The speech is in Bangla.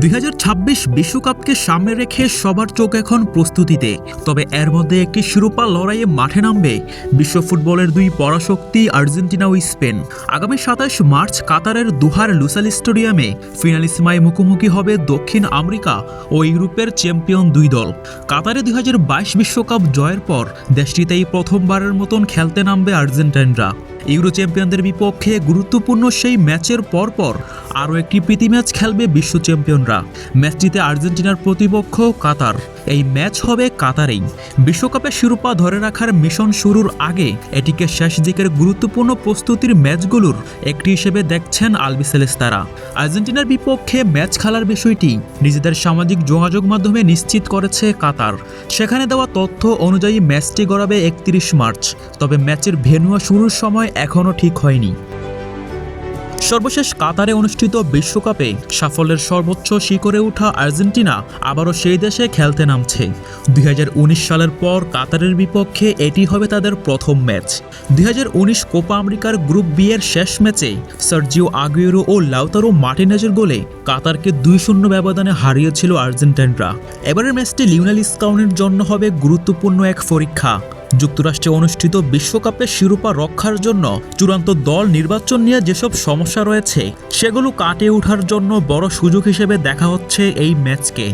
2026 বিশ্বকাপকে সামনে রেখে সবার চোখ এখন প্রস্তুতিতে। তবে এর মধ্যে একটি শিরোপা লড়াইয়ে মাঠে নামবে বিশ্ব ফুটবলের দুই পরাশক্তি আর্জেন্টিনা ও স্পেন। আগামী 27 মার্চ কাতারের দোহার লুসাইল স্টেডিয়ামে ফিনালিসিমায় মুখোমুখি হবে দক্ষিণ আমেরিকা ও ইউরোপের চ্যাম্পিয়ন দুই দল। কাতারে 2022 বিশ্বকাপ জয়ের পর দেশটিতেই প্রথমবারের মতন খেলতে নামবে আর্জেন্টাইনরা। ইউরো চ্যাম্পিয়নদের বিপক্ষে গুরুত্বপূর্ণ সেই ম্যাচের পরপর আরও একটি প্রীতি ম্যাচ খেলবে বিশ্ব চ্যাম্পিয়নরা। ম্যাচটিতে আর্জেন্টিনার প্রতিপক্ষ কাতার। এই ম্যাচ হবে কাতারেই। বিশ্বকাপের শিরোপা ধরে রাখার মিশন শুরুর আগে এটিকে শেষ দিকের গুরুত্বপূর্ণ প্রস্তুতির ম্যাচগুলোর একটি হিসেবে দেখছেন আলবিসেলেস্তারা। আর্জেন্টিনার বিপক্ষে ম্যাচ খেলার বিষয়টি নিজেদের সামাজিক যোগাযোগ মাধ্যমে নিশ্চিত করেছে কাতার। সেখানে দেওয়া তথ্য অনুযায়ী ম্যাচটি গড়াবে 31 মার্চ। তবে ম্যাচের ভেন্যু শুরুর সময় এখনও ঠিক হয়নি। সর্বশেষ কাতারে অনুষ্ঠিত বিশ্বকাপে সাফল্যের সর্বোচ্চ শিখরে ওঠা আর্জেন্টিনা আবারও সেই দেশে খেলতে নামছে। 2019 সালের পর কাতারের বিপক্ষে এটি হবে তাদের প্রথম ম্যাচ। 2019 কোপা আমেরিকার গ্রুপ বি এর শেষ ম্যাচে সার্জিও আগুয়েরো ও লাউতারো মার্টিনেজের গোলে কাতারকে 2-0 ব্যবধানে হারিয়েছিল আর্জেন্টাইনরা। এবারের ম্যাচটি লিওনেল স্কালোনির জন্য হবে গুরুত্বপূর্ণ এক পরীক্ষা। যুক্তরাষ্ট্রে অনুষ্ঠিত বিশ্বকাপের শিরোপা রক্ষার জন্য চূড়ান্ত দল নির্বাচন নিয়ে যেসব সমস্যা রয়েছে সেগুলো কাটিয়ে ওঠার জন্য বড় সুযোগ হিসেবে দেখা হচ্ছে এই ম্যাচকে।